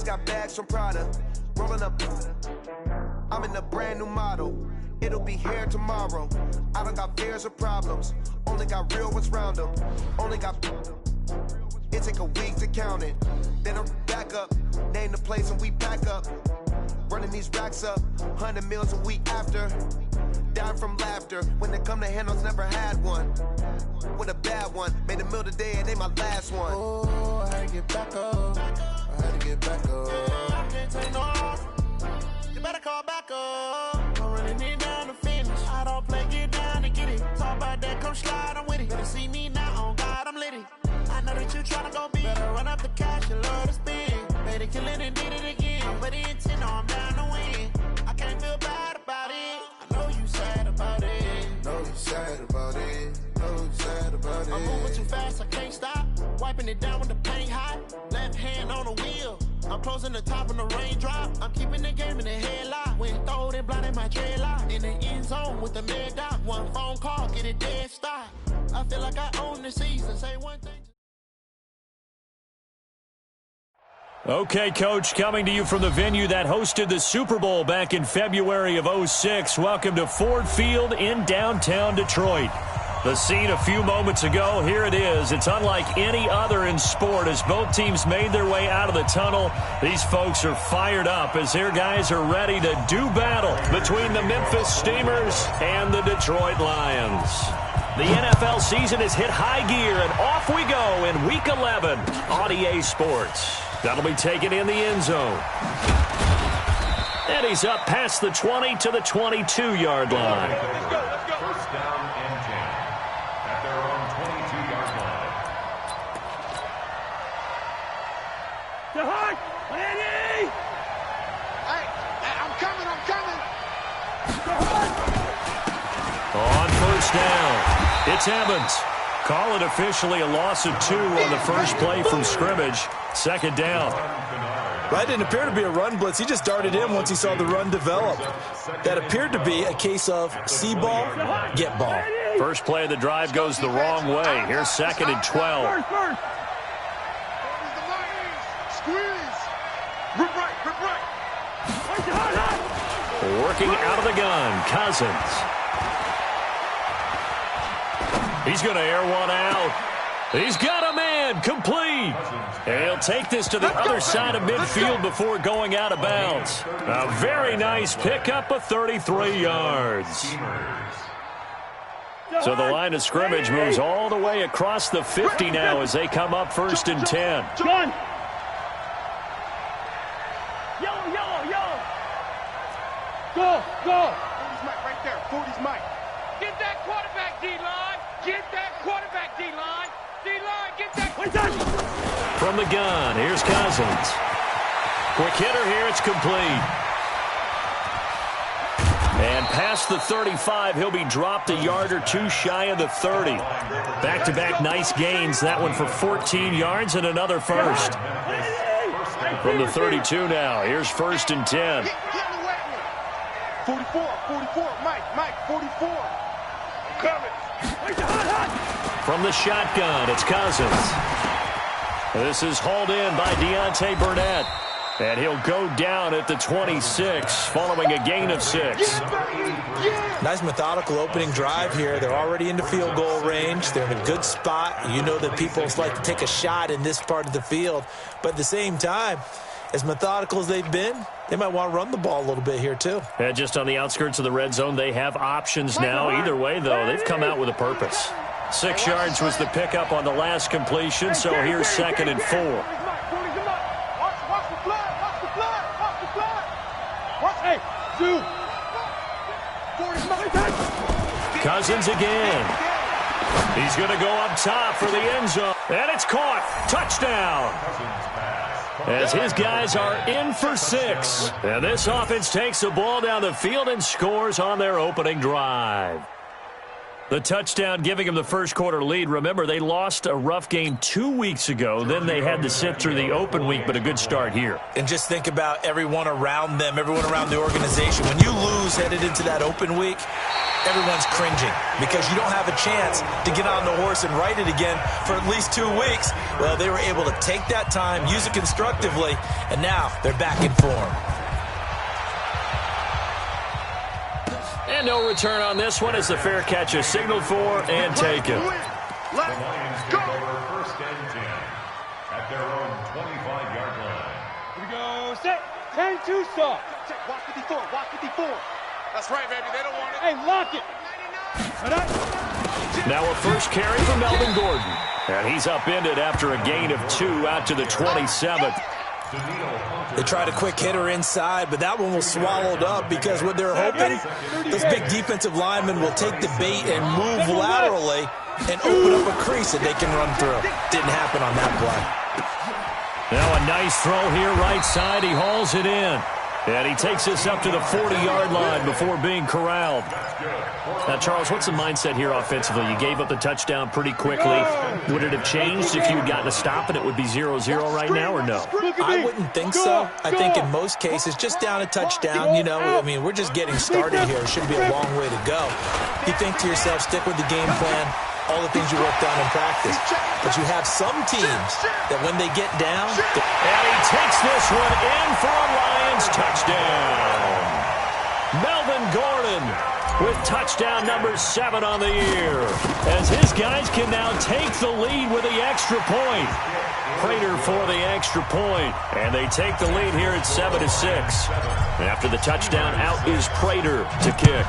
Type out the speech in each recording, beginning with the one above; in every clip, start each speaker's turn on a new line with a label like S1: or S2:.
S1: just got bags from Prada. Rolling up. I'm in a brand new model. It'll be here tomorrow. I don't got fears or problems. Only got real ones round them. Only got. It take a week to count it. Then I'm back up. Name the place and we pack up. Running these racks up. 100 meals a week after. Dying from laughter. When they come to handles, never had one. With a bad one. Made a meal today, it ain't my last one.
S2: Oh, I had to get back up. I had to get back up. I can't take no off. You better call back up. I'm running it down to finish. I don't play, get down to get it. Talk about that, come slide, I'm with it. Better see me now, on God, I'm litty. I know that you tryna go big. Better run up the cash, you love to spend. Made it, kill it, and did it again. But the intent, no, I'm down to win. I can't feel bad about it. I know you sad about it.
S3: Know you sad about it. Know you sad about it.
S2: I'm moving too fast, I can't stop. Wiping it down with the paint hot. Left hand on the wheel. I'm closing the top when the raindrop. I'm keeping the game in the headlock. When throwed and blinded my dreadlock. In the end zone with the mad dot. One phone call, get it dead stop. I feel like I own the season. Say one thing.
S4: Okay, Coach, coming to you from the venue that hosted the Super Bowl back in February of '06. Welcome to Ford Field in downtown Detroit. The scene a few moments ago, here it is. It's unlike any other in sport as both teams made their way out of the tunnel. These folks are fired up as their guys are ready to do battle between the Memphis Steamers and the Detroit Lions. The NFL season has hit high gear, and off we go in Week 11 on EA Sports. That'll be taken in the end zone. And he's up past the 20 to the 22-yard line.
S5: Let's go. First down and 10 at their own 22-yard line.
S6: To Hart! Lanny!
S3: Hey, I'm coming.
S4: On first down, it's Evans. Call it officially a loss of 2 on the first play from scrimmage. Second down.
S7: Right, didn't appear to be a run blitz. He just darted in once he saw the run develop. That appeared to be a case of see ball, get ball.
S4: First play of the drive goes the wrong way. Here's second and 12.
S3: Squeeze. Rip right.
S4: Working out of the gun, Cousins. He's going to air one out. He's got a man, complete. And he'll take this to the other side of midfield before going out of bounds. A very nice pickup of 33 yards. So the line of scrimmage moves all the way across the 50 now as they come up first and 10.
S6: John! Yellow! Go!
S3: 40's Mike right there. 40's Mike.
S6: Get that quarterback, D-line! Get that quarterback, D-line! D-line, get that...
S4: From the gun, here's Cousins. Quick hitter here, it's complete. And past the 35, he'll be dropped a yard or two shy of the 30. Back-to-back nice gains, that one for 14 yards and another first. From the 32 now, here's first and 10.
S3: 44, Mike, 44. Coming.
S4: From the shotgun, it's Cousins. This is hauled in by Deontay Burnett. And he'll go down at the 26, following a gain of 6.
S7: Nice methodical opening drive here. They're already into field goal range. They're in a good spot. You know that people like to take a shot in this part of the field. But at the same time, as methodical as they've been, they might want to run the ball a little bit here too.
S4: And just on the outskirts of the red zone, they have options now. Either way, though, they've come out with a purpose. 6 yards was the pickup on the last completion, so here's second and 4. Cousins again. He's going to go up top for the end zone. And it's caught. Touchdown. As his guys are in for 6. And this offense takes the ball down the field and scores on their opening drive. The touchdown giving them the first quarter lead. Remember, they lost a rough game 2 weeks ago. Then they had to sit through the open week, but a good start here.
S7: And just think about everyone around them, everyone around the organization. When you lose headed into that open week, everyone's cringing because you don't have a chance to get on the horse and ride it again for at least 2 weeks. Well, they were able to take that time, use it constructively, and now they're back in form.
S4: And no return on this one as the fair catch is signaled for and taken.
S5: The Lions take over first and 10 at their own 25-yard line.
S6: Here we go. Set. 10-2 soft.
S8: Check. Watch 54. Watch 54. That's right, baby. They don't want it.
S6: Hey, lock it.
S4: Now a first carry for Melvin Gordon. And he's upended after a gain of 2 out to the 27th.
S7: They tried a quick hitter inside, but that one was swallowed up because what they're hoping, those big defensive linemen will take the bait and move laterally and open up a crease that they can run through. Didn't happen on that play.
S4: Now a nice throw here right side. He hauls it in. And he takes this up to the 40-yard line before being corralled. Now, Charles, what's the mindset here offensively? You gave up the touchdown pretty quickly. Would it have changed if you had gotten a stop and it would be 0-0 right now or no?
S7: I wouldn't think so. I think in most cases, just down a touchdown, you know, I mean, we're just getting started here. It shouldn't be a long way to go. You think to yourself, stick with the game plan, all the things you worked on in practice. But you have some teams that when they get down...
S4: And he takes this one in for a Lions touchdown. Melvin Gordon with touchdown number 7 on the year, as his guys can now take the lead with the extra point. Prater for the extra point, and they take the lead here at 7-6. After the touchdown, out is Prater to kick.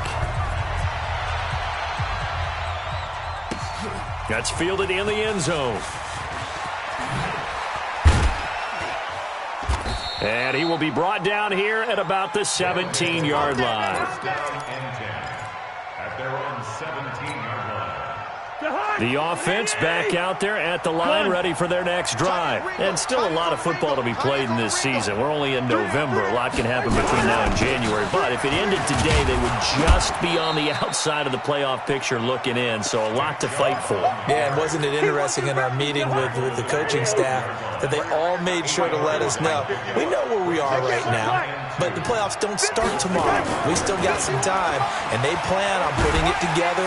S4: That's fielded in the end zone. And he will be brought down here at about the 17-yard line.
S5: At their own 17-yard line.
S4: The offense back out there at the line, ready for their next drive. And still a lot of football to be played in this season. We're only in November. A lot can happen between now and January. But if it ended today, they would just be on the outside of the playoff picture looking in. So a lot to fight for.
S7: Yeah, and wasn't it interesting in our meeting with the coaching staff that they all made sure to let us know, we know where we are right now, but the playoffs don't start tomorrow. We still got some time, and they plan on putting it together.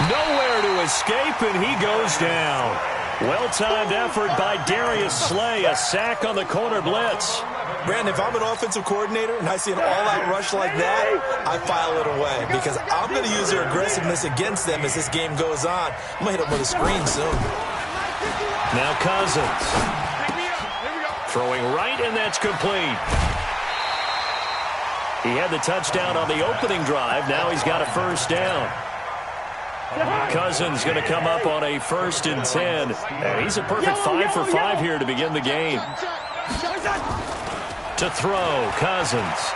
S4: Nowhere to escape, and he goes down. Well-timed effort by Darius Slay. A sack on the corner blitz.
S7: Brandon, if I'm an offensive coordinator and I see an all-out rush like that, I file it away because I'm going to use their aggressiveness against them as this game goes on. I'm going to hit them with a screen soon.
S4: Now Cousins. Throwing right, and that's complete. He had the touchdown on the opening drive. Now he's got a first down. Cousins going to come up on a 1st and 10. And he's a perfect 5 for 5 here to begin the game. To throw, Cousins.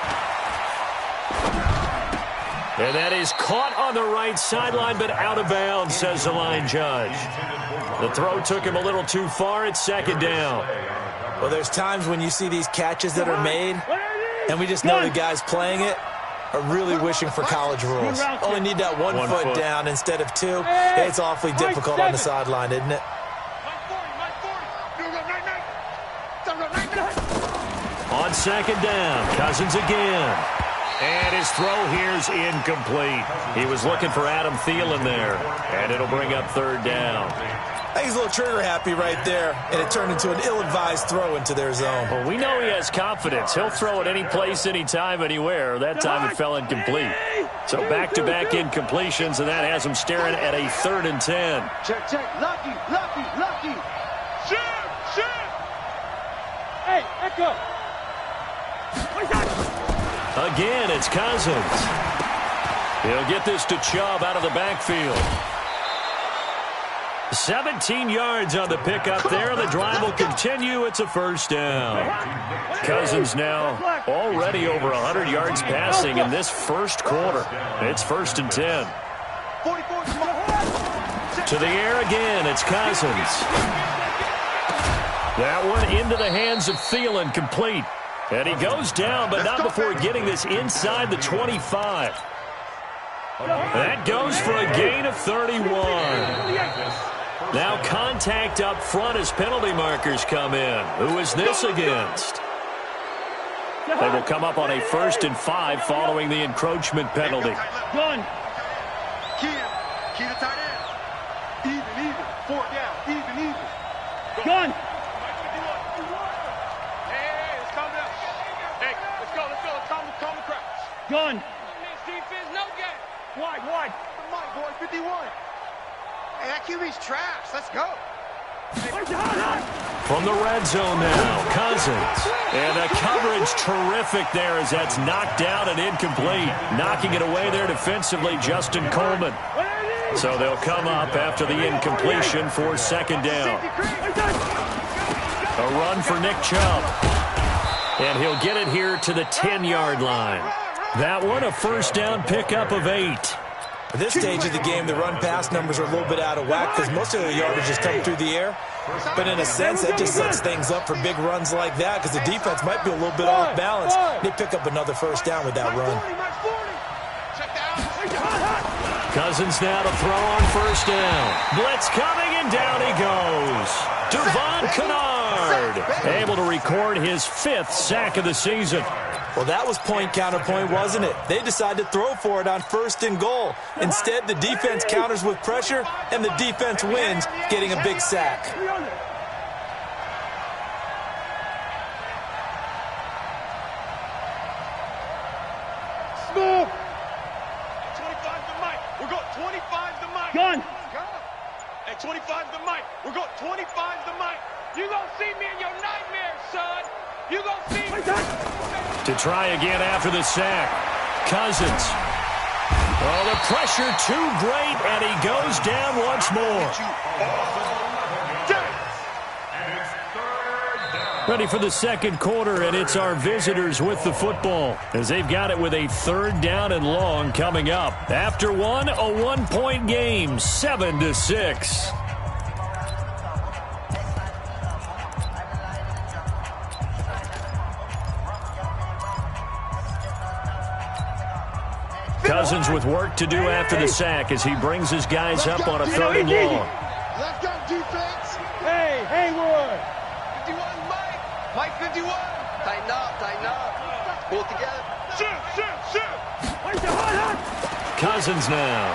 S4: And that is caught on the right sideline, but out of bounds, says the line judge. The throw took him a little too far. It's 2nd down.
S7: Well, there's times when you see these catches that are made, and we just know the guys playing it are really wishing for college rules. Only need that one foot down instead of 2. It's awfully difficult on the sideline, isn't it?
S4: On 2nd down, Cousins again. And his throw here's incomplete. He was looking for Adam Thielen there, and it'll bring up 3rd down.
S7: I think he's a little trigger happy right there, and it turned into an ill-advised throw into their zone.
S4: Well, we know he has confidence. He'll throw it any place, anytime, anywhere. That time it fell incomplete. So back-to-back incompletions, and that has him staring at a 3rd and 10.
S8: Check, check. Lucky.
S6: Shoot. Hey, Echo.
S4: Again, it's Cousins. He'll get this to Chubb out of the backfield. 17 yards on the pickup there. The drive will continue. It's a 1st down. Cousins now already over 100 yards passing in this first quarter. It's 1st and 10. To the air again. It's Cousins. That one into the hands of Thielen, complete. And he goes down, but not before getting this inside the 25. That goes for a gain of 31. Now contact up front as penalty markers come in. Who is this against? They will come up on a 1st and 5 following the encroachment penalty.
S6: Gun.
S8: Key to tight end. Even. 4 down. Even.
S6: Gun.
S8: Hey, let's calm down. Hey, let's go. Let's calm the crowd.
S6: Gun.
S8: Defense, no game.
S6: Wide.
S8: The mic, boy, 51. Hey, that QB's trash. Let's go.
S4: From the red zone now, Cousins. And the coverage terrific there as that's knocked down and incomplete. Knocking it away there defensively, Justin Coleman. So they'll come up after the incompletion for 2nd down. A run for Nick Chubb. And he'll get it here to the 10-yard line. That one, a 1st down pickup of 8.
S7: At this stage of the game, the run-pass numbers are a little bit out of whack because most of the yardage is coming through the air. But in a sense, that just sets things up for big runs like that because the defense might be a little bit off balance. They pick up another 1st down with that run.
S4: Cousins now to throw on 1st down. Blitz coming, and down he goes. Devon Kennard able to record his 5th sack of the season.
S7: Well, that was point counterpoint, wasn't it? They decided to throw for it on 1st and goal. Instead, the defense counters with pressure, and the defense wins, getting a big sack.
S6: Smooth.
S8: 25's the mic. We're going 25's the mic.
S6: Gun.
S8: Hey, 25's the mic. We're going 25's the mic.
S6: You gonna see me in your nightmares, son. You gonna see me.
S4: To try again after the sack. Cousins. Oh, the pressure too great, and he goes down once more. Ready for the 2nd quarter, and it's our visitors with the football as they've got it with a 3rd down and long coming up. After one, a 1-point game, 7-6. Cousins with work to do after the sack as he brings his guys up on a 3rd and long.
S8: Let's go, defense.
S6: Hey, Haywood.
S8: 51, Mike 51. Tighten up. Pull it together. Shoot.
S4: Cousins now.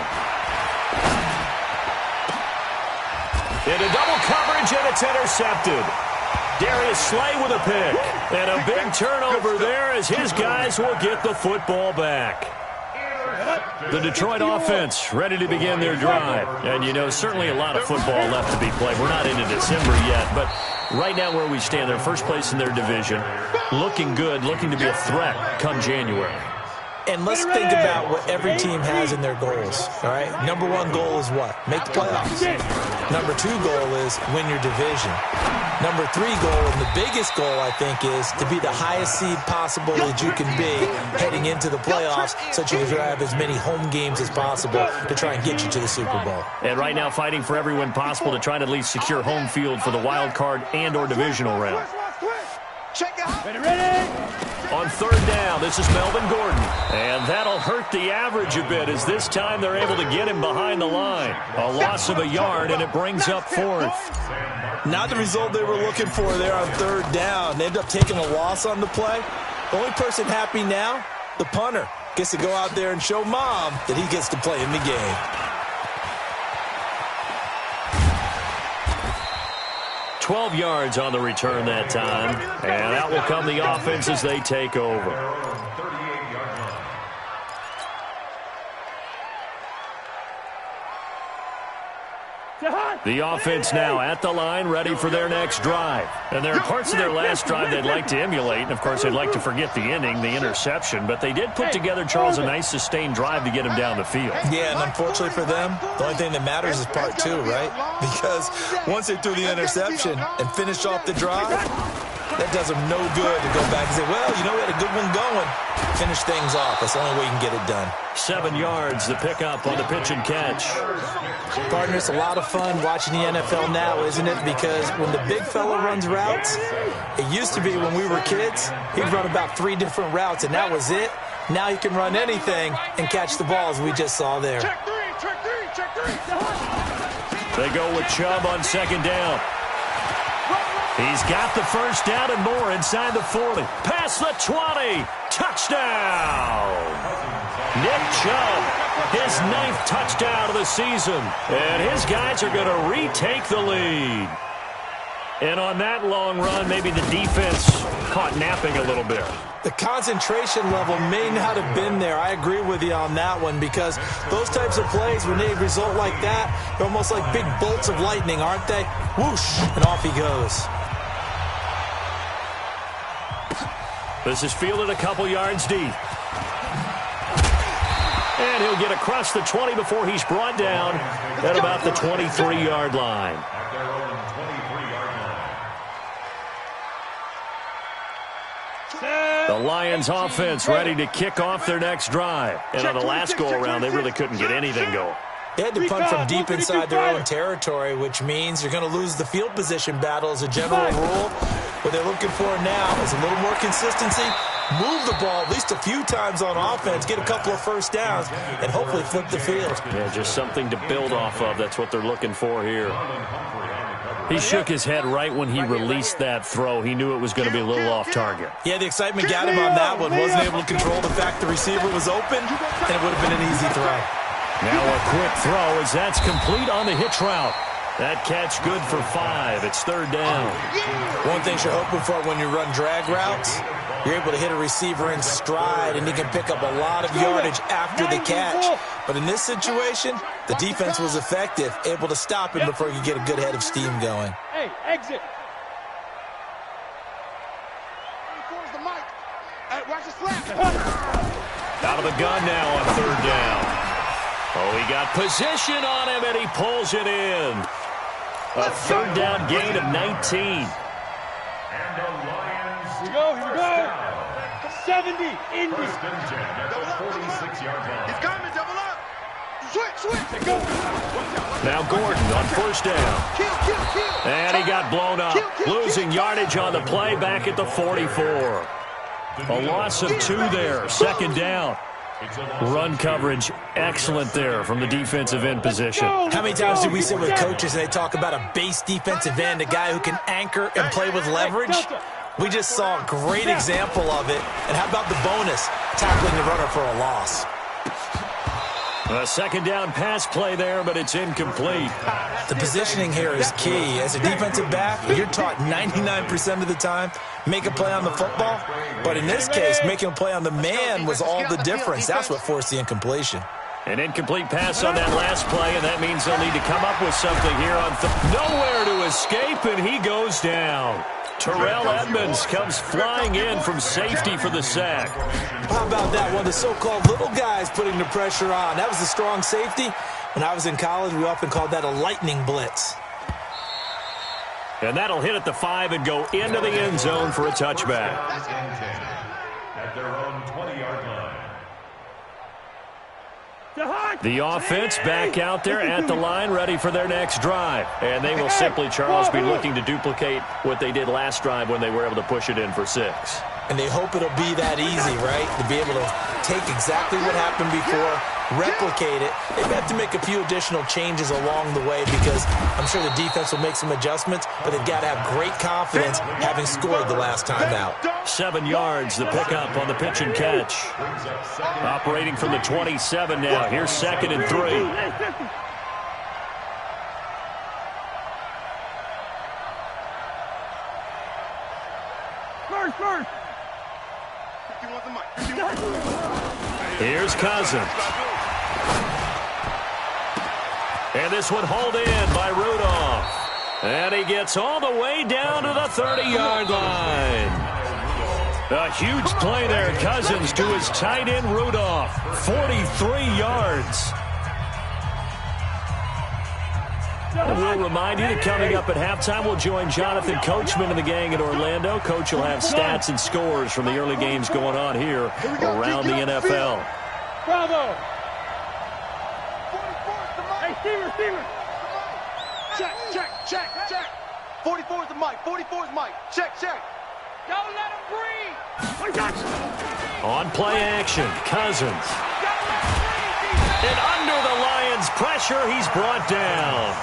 S4: Into double coverage, and it's intercepted. Darius Slay with a pick. And a big turnover there as his guys will get the football back. The Detroit offense ready to begin their drive. And, you know, certainly a lot of football left to be played. We're not into December yet, but right now where we stand, they're 1st place in their division. Looking good, looking to be a threat come January.
S7: And let's think about what every team has in their goals, all right? Number 1 goal is what? Make the playoffs. Number 2 goal is win your division. Number 3 goal, and the biggest goal, I think, is to be the highest seed possible that you can be heading into the playoffs so that you can have as many home games as possible to try and get you to the Super Bowl.
S4: And right now fighting for every win possible to try and at least secure home field for the wild card and or divisional round.
S6: Ready.
S4: On 3rd down, this is Melvin Gordon. And that'll hurt the average a bit as this time they're able to get him behind the line. A loss of a yard, and it brings up 4th.
S7: Not the result they were looking for there on 3rd down. They end up taking a loss on the play. The only person happy now, the punter, gets to go out there and show Mom that he gets to play in the game.
S4: 12 yards on the return that time. And out will come the offense as they take over. The offense now at the line, ready for their next drive. And there are parts of their last drive they'd like to emulate. And, of course, they'd like to forget the ending, the interception. But they did put together, Charles, a nice sustained drive to get him down the field.
S7: Yeah, and unfortunately for them, the only thing that matters is part 2, right? Because once they threw the interception and finished off the drive, that does them no good to go back and say, well, you know, we had a good one going. Finish things off. That's the only way you can get it done.
S4: 7 yards, the pickup on the pitch and catch.
S7: Partner, it's a lot of fun watching the NFL now, isn't it? Because when the big fella runs routes, it used to be when we were kids, he'd run about 3 different routes, and that was it. Now he can run anything and catch the ball, as we just saw there.
S8: Check three, check three, check three.
S4: They go with Chubb on second down. He's got the first down and more inside the 40. Past the 20. Touchdown. Nick Chubb, his 9th touchdown of the season. And his guys are going to retake the lead. And on that long run, maybe the defense caught napping a little bit.
S7: The concentration level may not have been there. I agree with you on that one, because those types of plays, when they result like that, they're almost like big bolts of lightning, aren't they? Whoosh, and off he goes.
S4: This is fielded a couple yards deep. And he'll get across the 20 before he's brought down at about the 23-yard line.
S5: At their own 23-yard line.
S4: The Lions offense ready to kick off their next drive. And on the last go-around, they really couldn't get anything going.
S7: They had to punt from deep inside their own territory, which means you're going to lose the field position battle as a general rule. What they're looking for now is a little more consistency, move the ball at least a few times on offense, get a couple of first downs, and hopefully flip the field.
S4: Yeah, just something to build off of. That's what they're looking for here. He shook his head right when he released that throw. He knew it was going to be a little off target.
S7: Yeah, the excitement got him on that one. Wasn't able to control the fact the receiver was open, and it would have been an easy throw.
S4: Now a quick throw as that's complete on the hitch route. That catch good for 5. It's third down.
S7: One thing you're hoping for when you run drag routes, you're able to hit a receiver in stride, and he can pick up a lot of yardage after the catch. But in this situation, the defense was effective, able to stop him before he could get a good head of steam going.
S6: Hey, exit.
S8: Watch the slap.
S4: Out of the gun now on third down. Oh, he got position on him, and he pulls it in. A third down gain of 19.
S5: And the Lions.
S6: Here we go. 70 in the
S5: First and 10 at the 46-yard line.
S8: He's coming, double up. Switch.
S6: go.
S4: Now Gordon on first down.
S8: Kill.
S4: And he got blown up, losing yardage on the play back at the 44. A loss of 2 there, second down. Run coverage, excellent there from the defensive end position.
S7: How many times do we sit with coaches and they talk about a base defensive end, a guy who can anchor and play with leverage? We just saw a great example of it. And how about the bonus, tackling the runner for a loss?
S4: A second down pass play there, but it's incomplete.
S7: The positioning here is key. As a defensive back, you're taught 99% of the time, make a play on the football. But in this case, making a play on the man was all the difference. That's what forced the incompletion.
S4: An incomplete pass on that last play, and that means they'll need to come up with something here on nowhere to escape, and he goes down. Terrell Edmonds comes flying in from safety for the sack.
S7: How about that? One of the so-called little guys putting the pressure on. That was a strong safety. When I was in college, we often called that a lightning blitz.
S4: And that'll hit at the 5 and go into the end zone for a touchback.
S5: At their own 20-yard line.
S4: The offense back out there at the line, ready for their next drive. And they will simply, Charles, be looking to duplicate what they did last drive when they were able to push it in for 6.
S7: And they hope it'll be that easy, right? To be able to take exactly what happened before, replicate it. They've got to make a few additional changes along the way because I'm sure the defense will make some adjustments, but they've got to have great confidence having scored the last time out.
S4: 7 yards, the pickup on the pitch and catch. Operating from the 27 now. Here's second and 3.
S6: First.
S4: Here's Cousins. And this one hauled in by Rudolph. And he gets all the way down to the 30-yard line. A huge play there. Cousins to his tight end, Rudolph. 43 yards. And we'll remind you that coming up at halftime, we'll join Jonathan Coachman and the gang at Orlando. Coach will have stats and scores from the early games going on here around the NFL.
S6: Bravo. Hey, Steamer.
S8: Check. 44 is the mic. 44 is Mike. Check.
S6: Don't let him breathe.
S4: On play action, Cousins. And under the Lions' pressure, he's brought down.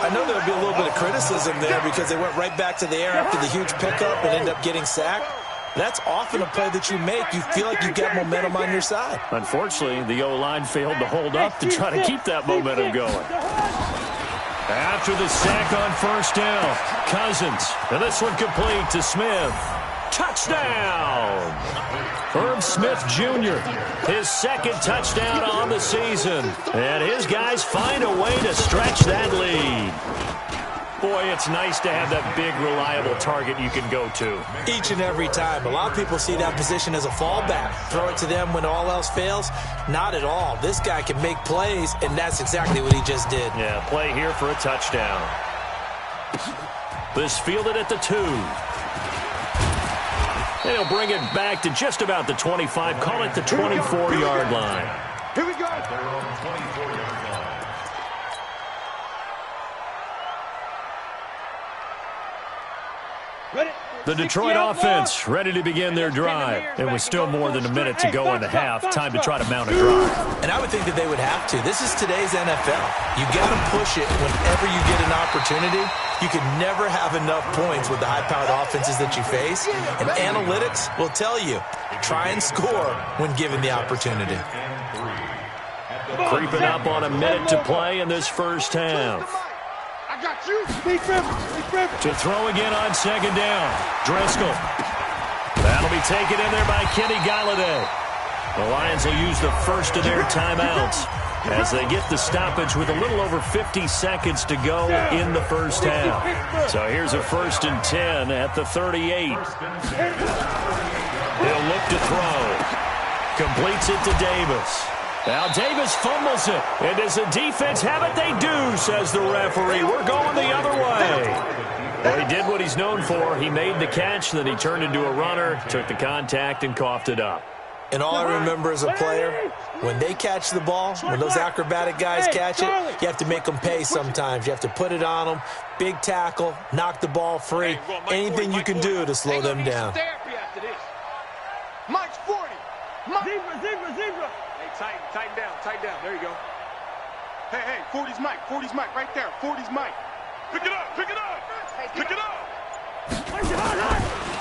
S7: I know there'll be a little bit of criticism there because they went right back to the air after the huge pickup and ended up getting sacked. That's often a play that you make. You feel like you get momentum on your side.
S4: Unfortunately, the O-line failed to hold up to try to keep that momentum going. After the sack on first down, Cousins. And this one complete to Smith. Touchdown! Herb Smith Jr., his second touchdown on the season. And his guys find a way to stretch that lead. Boy, it's nice to have that big, reliable target you can go to.
S7: Each and every time. A lot of people see that position as a fallback. Throw it to them when all else fails. Not at all. This guy can make plays, and that's exactly what he just did.
S4: Yeah, play here for a touchdown. This fielded at the 2. And he'll bring it back to just about the 25. Call it the 24-yard line.
S8: Here we go.
S5: At their own 24-yard line.
S8: Ready?
S4: The Detroit offense ready to begin their drive. It was still more than a minute to go in the half. Time to try to mount a drive.
S7: And I would think that they would have to. This is today's NFL. You got to push it whenever you get an opportunity. You can never have enough points with the high-powered offenses that you face. And analytics will tell you, try and score when given the opportunity.
S4: Creeping up on a minute to play in this first half.
S8: I got you. Speak Rivers.
S4: To throw again on second down. Driscoll. That'll be taken in there by Kenny Galladay. The Lions will use the first of their timeouts as they get the stoppage with a little over 50 seconds to go in the first half. So here's a 1st and 10 at the 38. He'll look to throw. Completes it to Davis. Now Davis fumbles it. And does the defense have it? They do, says the referee. We're going the other way. Well, he did what he's known for. He made the catch, then he turned into a runner, took the contact, and coughed it up.
S7: And all I remember as a player, when they catch the ball, when those acrobatic guys catch it, you have to make them pay sometimes. You have to put it on them, big tackle, knock the ball free, anything you can do to slow them down.
S8: Mike's 40. Zebra. Hey, tighten down. There you go. Hey, 40's Mike, right there. 40's Mike. Pick it up.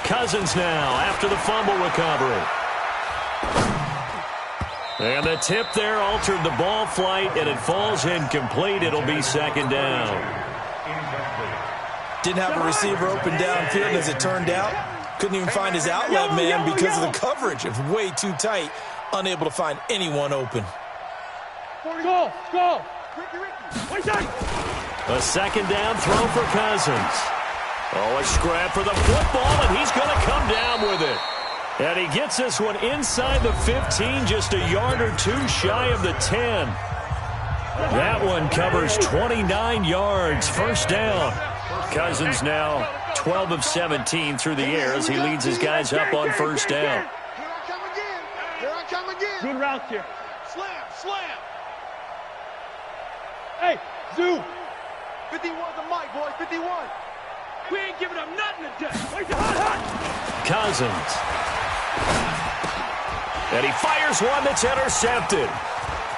S4: Cousins now after the fumble recovery. And the tip there altered the ball flight, and it falls incomplete. It'll be second down.
S7: Didn't have a receiver open downfield as it turned out. Couldn't even find his outlet man because of the coverage. It was way too tight. Unable to find anyone open.
S8: Go.
S4: A second down throw for Cousins. Oh, a scrap for the football, and he's going to come down with it. And he gets this one inside the 15, just a yard or two shy of the 10. That one covers 29 yards, first down. Cousins now 12 of 17 through the air as he leads his guys up on first down.
S8: Here I come again. Good route here. Slam. Hey, Zoo. 51's a Mike, boys. 51. We ain't giving up nothing today. Hot.
S4: Cousins. And he fires one that's intercepted.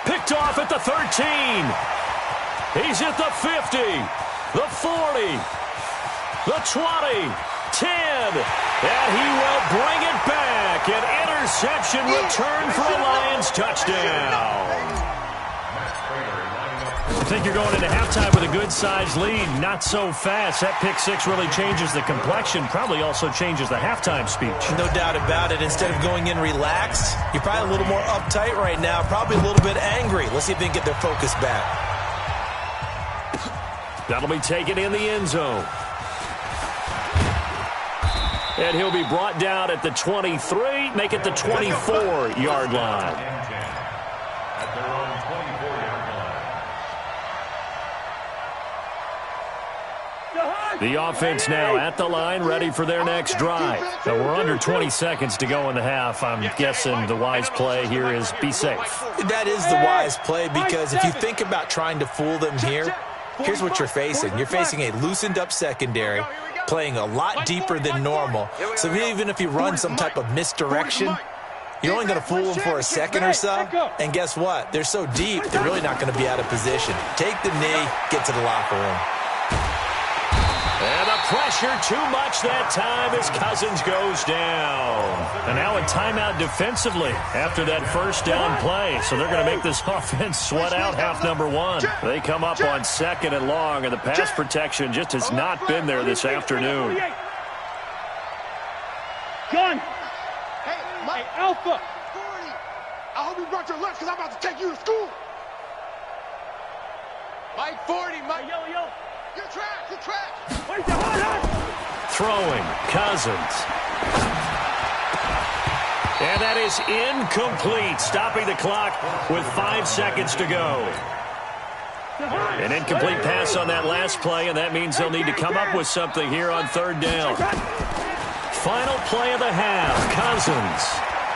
S4: Picked off at the 13. He's at the 50. The 40. The 20. 10. And he will bring it back. An interception return for a Lions touchdown. I think you're going into halftime with a good-sized lead. Not so fast. That pick six really changes the complexion. Probably also changes the halftime speech.
S7: No doubt about it. Instead of going in relaxed, you're probably a little more uptight right now. Probably a little bit angry. Let's see if they can get their focus back.
S4: That'll be taken in the end zone. And he'll be brought down at the 23. Make it the 24-yard line.
S5: At their own 24-yard line.
S4: The offense now at the line, ready for their next drive. So we're under 20 seconds to go in the half. I'm guessing the wise play here is be safe.
S7: That is the wise play, because if you think about trying to fool them here, here's what you're facing. You're facing a loosened-up secondary, playing a lot deeper than normal. So even if you run some type of misdirection, You're only going to fool them for a second or so, and guess what? They're so deep, they're really not going to be out of position. Take the knee, get to the locker room.
S4: And the pressure too much that time as Cousins goes down. And now a timeout defensively after that first down play. So they're going to make this offense sweat out half number one. They come up on 2nd and long, and the pass protection just has not been there this afternoon.
S6: Gun. Hey, Alpha.
S8: 40. I hope you brought your lunch because I'm about to take you to school. Mike 40, Mike.
S6: Yo.
S8: You're trash.
S4: Throwing, Cousins. And that is incomplete, stopping the clock with 5 seconds to go. An incomplete pass on that last play, and that means they'll need to come up with something here on 3rd down. Final play of the half, Cousins.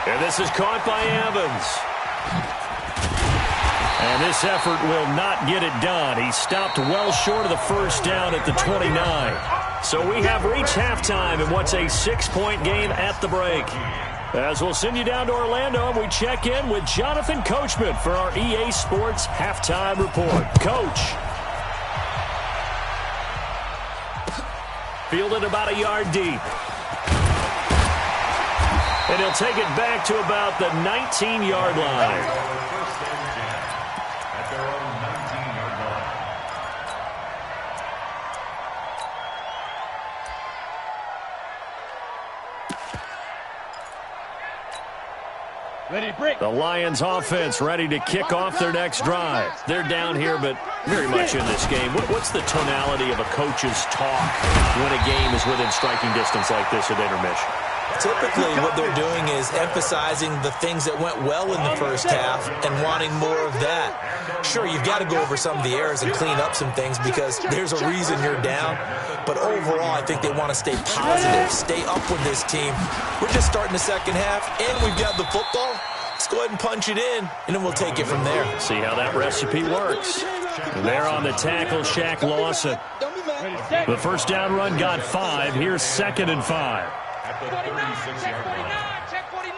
S4: And this is caught by Evans. And this effort will not get it done. He stopped well short of the first down at the 29. So we have reached halftime in what's a 6-point game at the break. As we'll send you down to Orlando, and we check in with Jonathan Coachman for our EA Sports Halftime Report. Coach. Fielded about a yard deep. And he'll take it back to about the 19-yard line. The Lions offense ready to kick off their next drive. They're down here, but very much in this game. What's the tonality of a coach's talk when a game is within striking distance like this at intermission?
S7: Typically, what they're doing is emphasizing the things that went well in the first half and wanting more of that. Sure, you've got to go over some of the errors and clean up some things because there's a reason you're down. But overall, I think they want to stay positive, stay up with this team. We're just starting the second half, and we've got the football. Let's go ahead and punch it in, and then we'll take it from there.
S4: See how that recipe works. And there on the tackle, Shaq Lawson. The first down run got 5. Here's 2nd and 5.
S6: Check 49.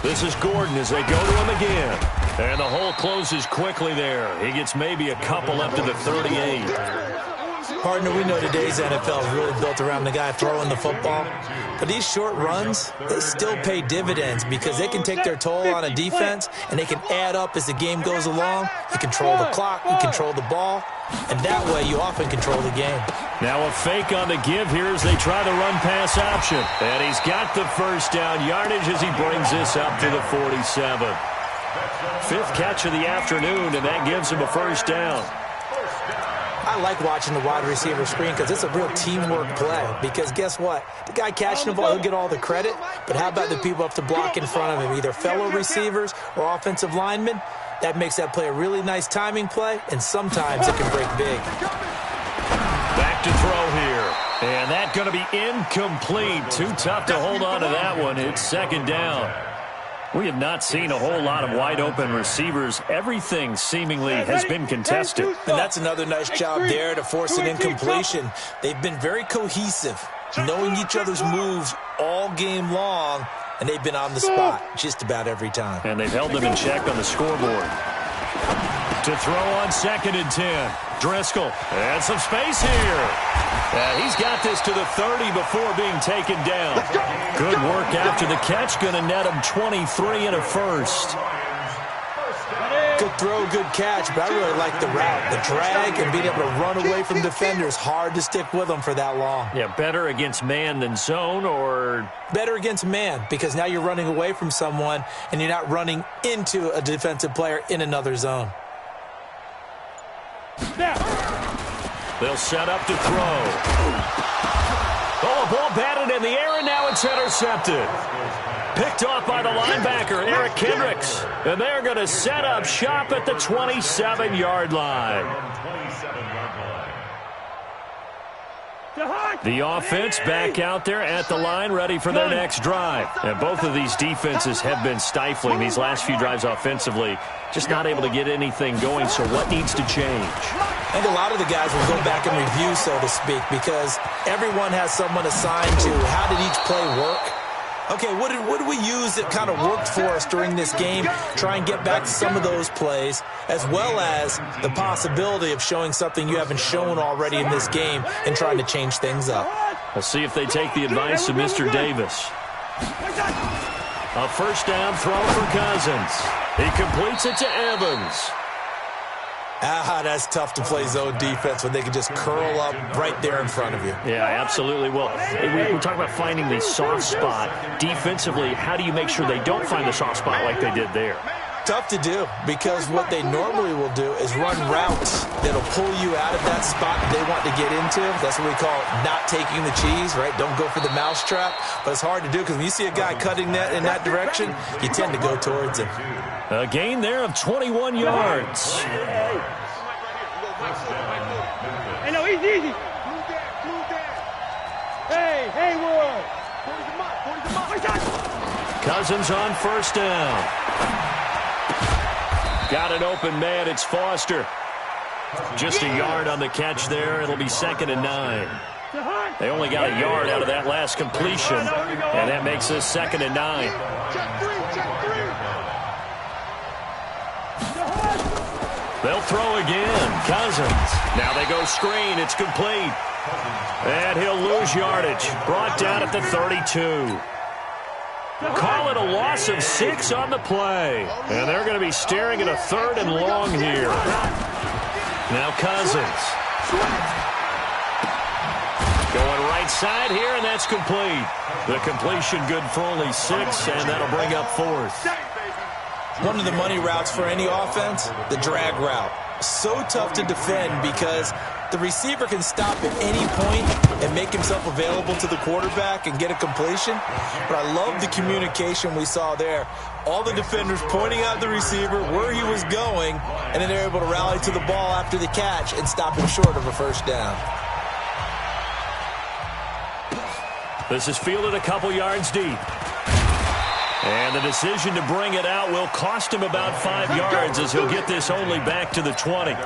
S4: This is Gordon as they go to him again. And the hole closes quickly there. He gets maybe a couple up to the 38.
S7: Partner, we know today's NFL is really built around the guy throwing the football. But these short runs, they still pay dividends because they can take their toll on a defense and they can add up as the game goes along. You control the clock, you control the ball, and that way you often control the game.
S4: Now a fake on the give here as they try the run-pass option. And he's got the first down yardage as he brings this up to the 47. 5th catch of the afternoon, and that gives him a first down.
S7: I like watching the wide receiver screen because it's a real teamwork play. Because guess what? The guy catching the ball, he'll get all the credit. But how about the people up to block in front of him, either fellow receivers or offensive linemen? That makes that play a really nice timing play, and sometimes it can break big.
S4: Back to throw here. And that going to be incomplete. Too tough to hold on to that one. It's 2nd down. We have not seen a whole lot of wide-open receivers. Everything seemingly has been contested.
S7: And that's another nice job there to force an incompletion. They've been very cohesive, knowing each other's moves all game long, and they've been on the spot just about every time.
S4: And they've held them in check on the scoreboard. To throw on 2nd and 10. Driscoll, and some space here. He's got this to the 30 before being taken down. Good work after the catch. Going to net him 23 and a first.
S7: Good throw, good catch, but I really like the route. The drag and being able to run away from defenders. Hard to stick with them for that long.
S4: Yeah, better against man than zone, or?
S7: Better against man, because now you're running away from someone and you're not running into a defensive player in another zone.
S4: They'll set up to throw. Oh, ball batted in the air, and now it's intercepted. Picked off by the linebacker, Eric Kendricks. And they're going to set up shop at the 27-yard line. The offense back out there at the line, ready for their next drive. And both of these defenses have been stifling these last few drives offensively. Just not able to get anything going, so what needs to change?
S7: I think a lot of the guys will go back and review, so to speak, because everyone has someone assigned to how did each play work. Okay, what did we use that kind of worked for us during this game? Try and get back to some of those plays, as well as the possibility of showing something you haven't shown already in this game and trying to change things up.
S4: We'll see if they take the advice of Mr. Davis. A first down throw for Cousins. He completes it to Evans.
S7: That's tough to play zone defense when they can just curl up right there in front of you.
S4: Yeah, absolutely. Well, we're talking about finding the soft spot. Defensively, how do you make sure they don't find the soft spot like they did there?
S7: Tough to do, because what they normally will do is run routes that'll pull you out of that spot that they want to get into. That's what we call not taking the cheese, right? Don't go for the mousetrap. But it's hard to do because when you see a guy cutting that in that direction, you tend to go towards him.
S4: A gain there of 21 yards.
S6: Hey, no, easy. Hey, Haywood.
S4: Cousins on first down. Got an open man. It's Foster. Just a yard on the catch there. It'll be 2nd and 9. They only got a yard out of that last completion, and that makes us 2nd and 9. They'll throw again. Cousins. Now they go screen. It's complete. And he'll lose yardage. Brought down at the 32. Call it a loss of 6 on the play. And they're going to be staring at a 3rd and long here. Now Cousins. Going right side here, and that's complete. The completion good for only 6, and that'll bring up 4th.
S7: One of the money routes for any offense, the drag route. So tough to defend because the receiver can stop at any point and make himself available to the quarterback and get a completion. But I love the communication we saw there. All the defenders pointing out the receiver, where he was going, and then they're able to rally to the ball after the catch and stop him short of a first down.
S4: This is fielded a couple yards deep. And the decision to bring it out will cost him about 5 yards as he'll get this only back to the 20.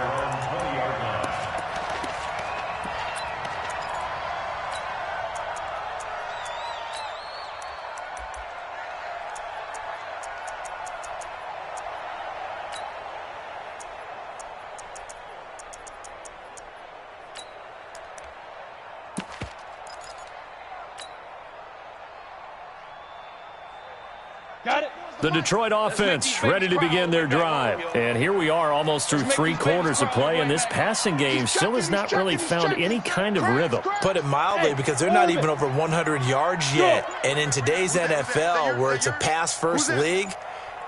S4: The Detroit offense ready to begin their drive. And here we are almost through 3 quarters of play, and this passing game still has not really found any kind of rhythm.
S7: Put it mildly, because they're not even over 100 yards yet. And in today's NFL, where it's a pass-first league,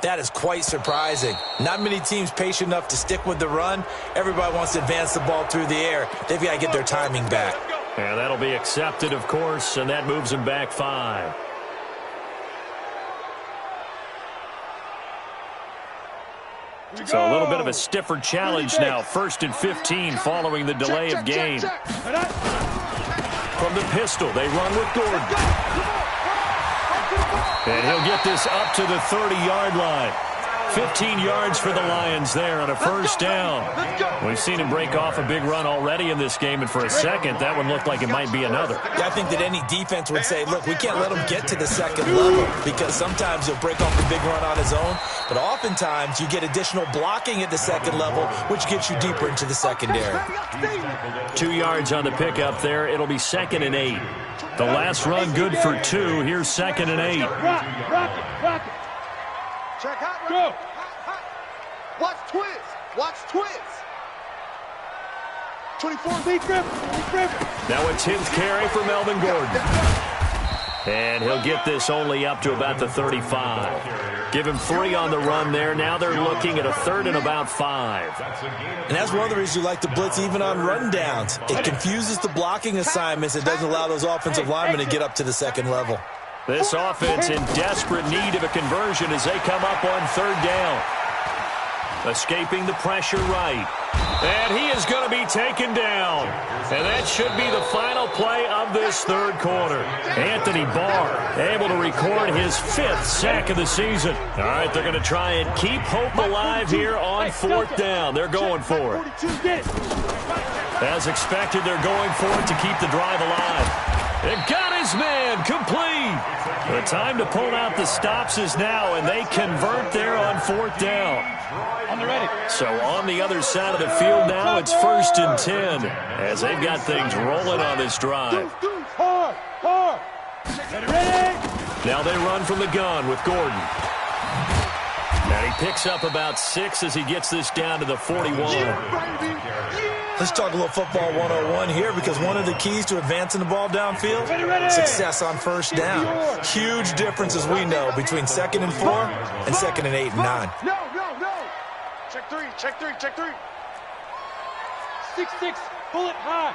S7: that is quite surprising. Not many teams patient enough to stick with the run. Everybody wants to advance the ball through the air. They've got to get their timing back.
S4: And that'll be accepted, of course, and that moves them back 5. So a little bit of a stiffer challenge now. 1st and 15 following the delay of game. From the pistol, they run with Gordon. And he'll get this up to the 30-yard line. 15 yards for the Lions there on a first down. We've seen him break off a big run already in this game, and for a second, that one looked like it might be another.
S7: Yeah, I think that any defense would say, look, we can't let him get to the second level, because sometimes he'll break off a big run on his own, but oftentimes you get additional blocking at the second level, which gets you deeper into the secondary.
S4: 2 yards on the pickup there. It'll be 2nd and 8. The last run good for 2. Here's 2nd and 8.
S6: Rock it.
S8: Check hot.
S6: Go.
S8: Watch twist. Watch twist.
S6: 24. Deep grip.
S4: Now a 10th carry for Melvin Gordon. And he'll get this only up to about the 35. Give him 3 on the run there. Now they're looking at a 3rd and about 5.
S7: And that's one of the reasons you like to blitz even on rundowns. It confuses the blocking assignments. It doesn't allow those offensive linemen to get up to the second level.
S4: This offense in desperate need of a conversion as they come up on 3rd down. Escaping the pressure right. And he is going to be taken down. And that should be the final play of this third quarter. Anthony Barr able to record his 5th sack of the season. All right, they're going to try and keep hope alive here on 4th down. They're going for it. As expected, they're going for it to keep the drive alive. It got his man complete. The time to pull out the stops is now, and they convert there on 4th down. So on the other side of the field now, it's 1st and 10 as they've got things rolling on this drive. Now they run from the gun with Gordon. And he picks up about 6 as he gets this down to the 41.
S7: Let's talk a little football 101 here, because one of the keys to advancing the ball downfield, success on 1st down. Huge difference, as we know, between 2nd and 4 and 2nd and 8 and 9.
S8: No. Check 3, check 3, check 3.
S6: 6-6, pull it high.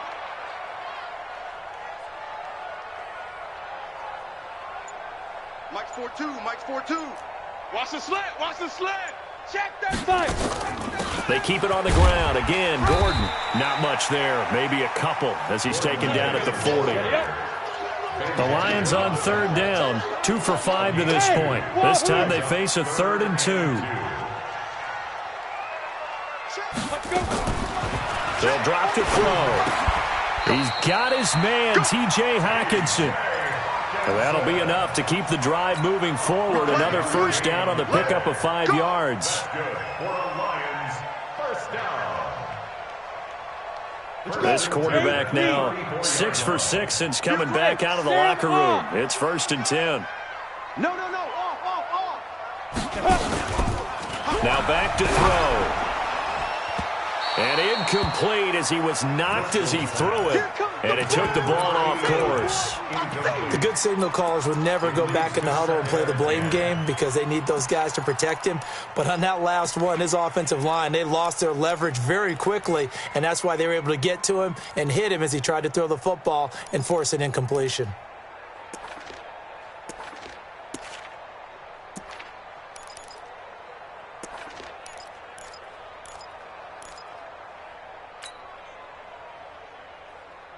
S8: Mike's 4-2, Mike's 4-2. Watch the slant, watch the slant. Check that.
S6: 5.
S4: They keep it on the ground. Again, Gordon, not much there. Maybe a couple as he's taken down at the 40. The Lions on 3rd down, 2 for 5 to this point. This time they face a 3rd and 2. They'll drop to throw. He's got his man, T.J. Hockenson. And that'll be enough to keep the drive moving forward. Another 1st down on the pickup of 5 yards. This quarterback now 6 for 6 since coming back out of the locker room. It's 1st and 10.
S8: No. Off.
S4: Now back to throw. And incomplete as he was knocked as he threw it. And it took the ball off course.
S7: The good signal callers would never go back in the huddle and play the blame game, because they need those guys to protect him. But on that last one, his offensive line, they lost their leverage very quickly, and that's why they were able to get to him and hit him as he tried to throw the football and force an incompletion.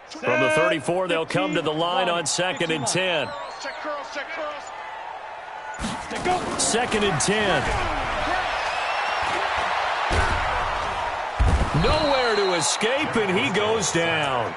S4: From the 34, they'll come to the line on 2nd and 10.
S8: Check curls.
S4: 2nd and 10. Nowhere to escape, and he goes down.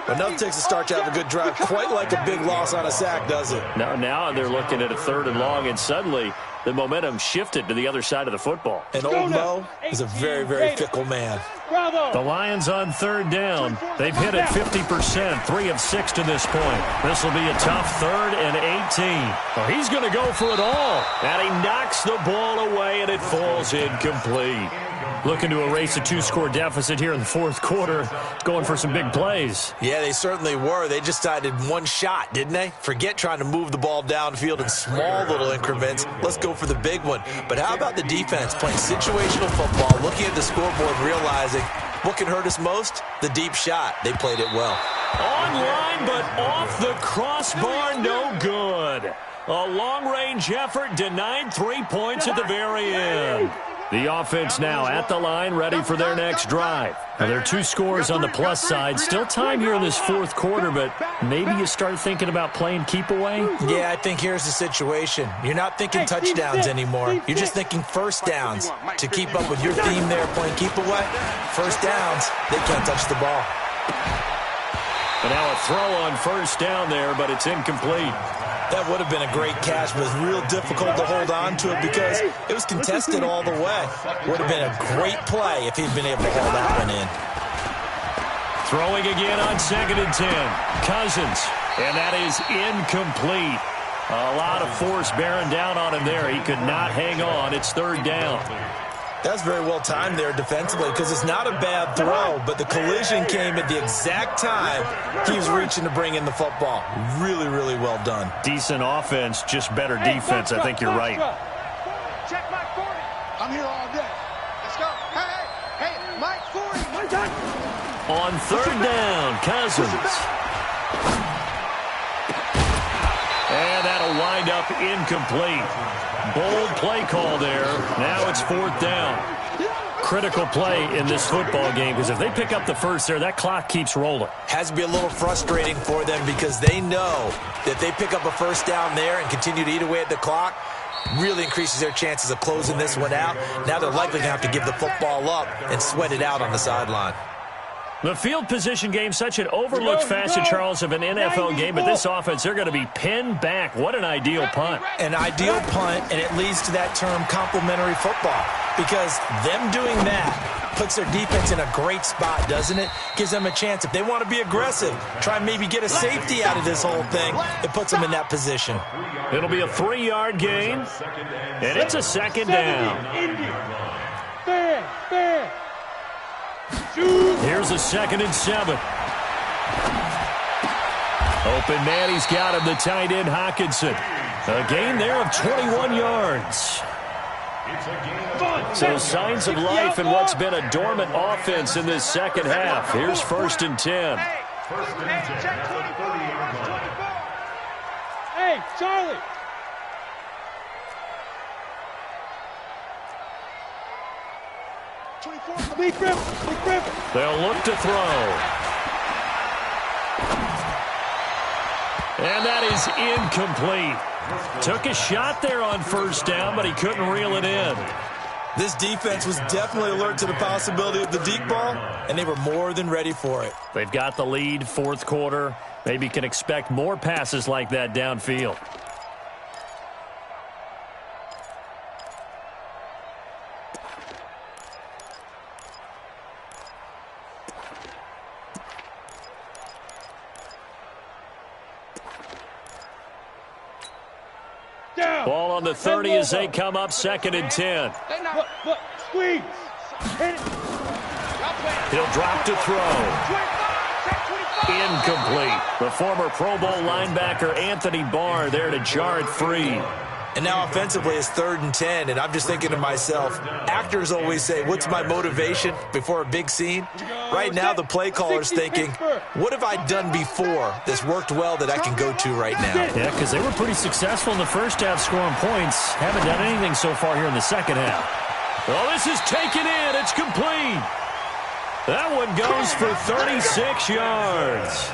S7: Enough takes a start to have a good drive. Quite like a big loss on a sack, does it?
S4: Now they're looking at a 3rd and long, and suddenly the momentum shifted to the other side of the football.
S7: And old Mo is a very, very fickle man.
S4: The Lions on 3rd down. They've hit it 50%, 3 of 6 to this point. This will be a tough 3rd and 18. Well, he's going to go for it all. And he knocks the ball away, and it falls incomplete. Looking to erase a 2-score deficit here in the 4th quarter, going for some big plays.
S7: Yeah, they certainly were. They just decided one shot, didn't they? Forget trying to move the ball downfield in small little increments. Let's go for the big one. But how about the defense playing situational football, looking at the scoreboard, realizing what can hurt us most? The deep shot. They played it well.
S4: Online, but off the crossbar, no good. A long-range effort denied 3 points at the very end. The offense now at the line, ready for their next drive. Now, there are 2 scores on the plus side. Still time here in this 4th quarter, but maybe you start thinking about playing keep away?
S7: Yeah, I think here's the situation. You're not thinking touchdowns anymore. You're just thinking 1st downs. To keep up with your theme there, playing keep away, 1st downs, they can't touch the ball.
S4: But now a throw on 1st down there, but it's incomplete.
S7: That would have been a great catch, but it's real difficult to hold on to it because it was contested all the way. Would have been a great play if he'd been able to hold that one in.
S4: Throwing again on 2nd and 10. Cousins, and that is incomplete. A lot of force bearing down on him there. He could not hang on. It's 3rd down.
S7: That's very well timed there defensively, because it's not a bad throw, but the collision came at the exact time he was reaching to bring in the football. Really, really well done.
S4: Decent offense, just better defense. I think you're right.
S8: Check Mike 40. I'm here all day. Let's go. Hey, Mike 40.
S4: On 3rd down, Cousins. And that'll wind up incomplete. Bold play call there. Now it's 4th down. critical play in this football game because if they pick up the first there, that clock keeps rolling.
S7: Has to be a little frustrating for them because they know that they pick up a first down there and continue to eat away at the clock, really increases their chances of closing this one out. Now they're likely going to have to give the football up and sweat it out on the sideline.
S4: The field position game, such an overlooked facet, Charles, of an NFL game, but this offense, they're going to be pinned back. What an ideal punt.
S7: An ideal punt, and it leads to that term complementary football because them doing that puts their defense in a great spot, doesn't it? Gives them a chance. If they want to be aggressive, try and maybe get a safety out of this whole thing, it puts them in that position.
S4: It'll be a 3-yard gain, and it's a second down. Here's a 2nd and 7. Open man, he's got him, the tight end Hawkinson. A gain there of 21 yards. So signs of life in what's been a dormant offense in this second half. Here's 1st and 10.
S6: Hey, Charlie.
S4: They'll look to throw. And that is incomplete. Took a shot there on 1st down, but he couldn't reel it in.
S7: This defense was definitely alert to the possibility of the deep ball, and they were more than ready for it.
S4: They've got the lead, 4th quarter. Maybe can expect more passes like that downfield. Ball on the 30 as they come up 2nd and 10.
S6: Look, squeeze.
S4: He'll drop to throw. Incomplete. The former Pro Bowl linebacker Anthony Barr there to jar it free.
S7: And now offensively it's 3rd and 10, and I'm just thinking to myself, actors always say, what's my motivation before a big scene? Right now the play caller's thinking, what have I done before that's worked well that I can go to right now?
S4: Yeah, because they were pretty successful in the first half scoring points. Haven't done anything so far here in the second half. Oh, this is taken in. It's complete. That one goes for 36 yards.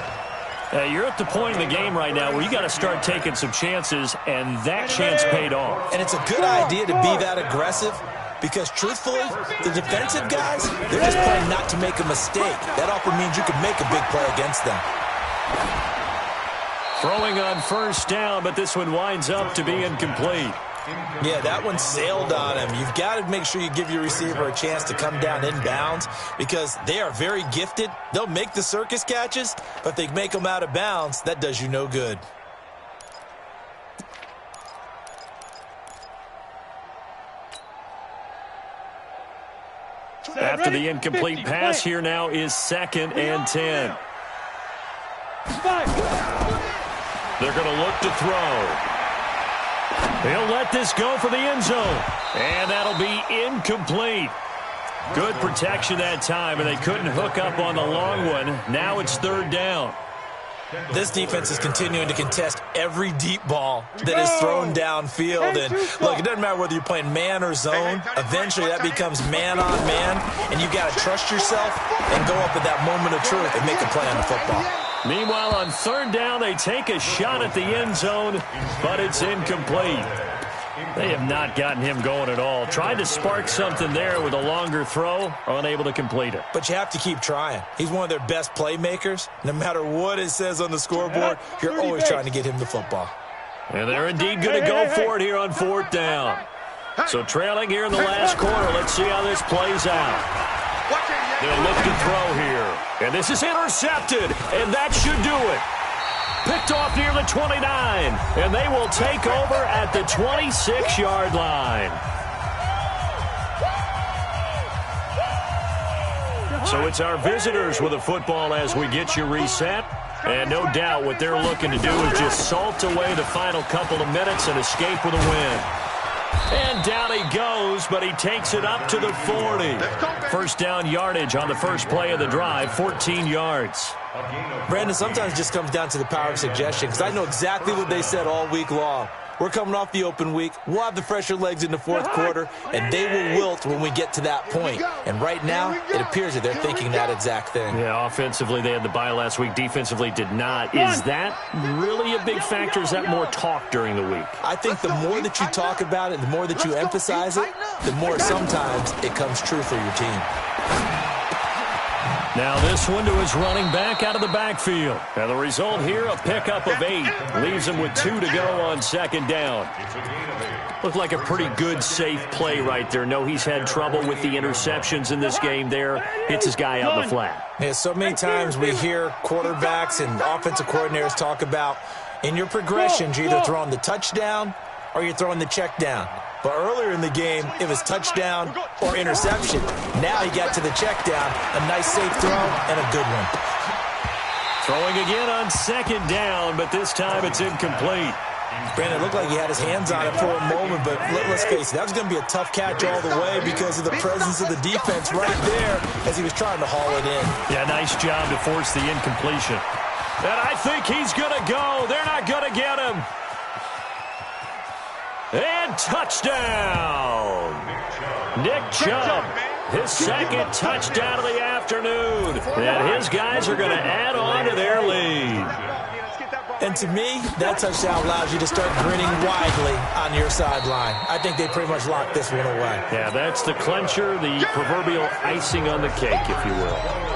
S4: You're at the point in the game right now where you got to start taking some chances, and that chance paid off.
S7: And it's a good idea to be that aggressive because, truthfully, the defensive guys, they're just playing not to make a mistake. That often means you can make a big play against them.
S4: Throwing on 1st down, but this one winds up to be incomplete.
S7: Yeah, that one sailed on him. You've got to make sure you give your receiver a chance to come down inbounds because they are very gifted. They'll make the circus catches, but if they make them out of bounds, that does you no good.
S4: After the incomplete pass, here now is 2nd and 10. They're going to look to throw. He'll let this go for the end zone. And that'll be incomplete. Good protection that time, and they couldn't hook up on the long one. Now it's 3rd down.
S7: This defense is continuing to contest every deep ball that is thrown downfield. And, look, it doesn't matter whether you're playing man or zone. Eventually, that becomes man-on-man, and you've got to trust yourself and go up at that moment of truth and make a play on the football.
S4: Meanwhile, on 3rd down, they take a shot at the end zone, but it's incomplete. They have not gotten him going at all. Tried to spark something there with a longer throw, unable to complete it.
S7: But you have to keep trying. He's one of their best playmakers. No matter what it says on the scoreboard, you're always trying to get him the football.
S4: And they're indeed going to go for it here on 4th down. So trailing here in the last quarter, let's see how this plays out. They'll look to throw here. And this is intercepted, and that should do it. Picked off near the 29, and they will take over at the 26-yard line. So it's our visitors with the football as we get you reset. And no doubt what they're looking to do is just salt away the final couple of minutes and escape with a win. And down he goes, but he takes it up to the 40. First down yardage on the first play of the drive, 14 yards.
S7: Brandon, sometimes it just comes down to the power of suggestion, because I know exactly what they said all week long. We're coming off the open week. We'll have the fresher legs in the fourth quarter, and they will wilt when we get to that point. And right now, it appears that they're thinking that exact thing.
S4: Yeah, offensively, they had the bye last week. Defensively, did not. Is that really a big factor? Is that more talk during the week?
S7: I think the more that you talk about it, the more that you emphasize it, the more sometimes it comes true for your team.
S4: Now this one to his running back out of the backfield. And the result here, a pickup of 8. Leaves him with 2 to go on second down. Looked like a pretty good, safe play right there. No, he's had trouble with the interceptions in this game there. Hits his guy out in the flat.
S7: Yeah, so many times we hear quarterbacks and offensive coordinators talk about in your progressions, you're either throwing the touchdown or you're throwing the check down. But earlier in the game, it was touchdown or interception. Now he got to the check down. A nice safe throw and a good one.
S4: Throwing again on second down, but this time it's incomplete.
S7: Brandon, it looked like he had his hands on it for a moment, but let's face it, that was going to be a tough catch all the way because of the presence of the defense right there as he was trying to haul it in.
S4: Yeah, nice job to force the incompletion. And I think he's going to go. They're not going to get him. And touchdown! Nick Chubb, his second touchdown of the afternoon. And his guys are going to add on to their lead.
S7: And to me, that touchdown allows you to start grinning widely on your sideline. I think they pretty much locked this one away.
S4: Yeah, that's the clincher, the proverbial icing on the cake, if you will.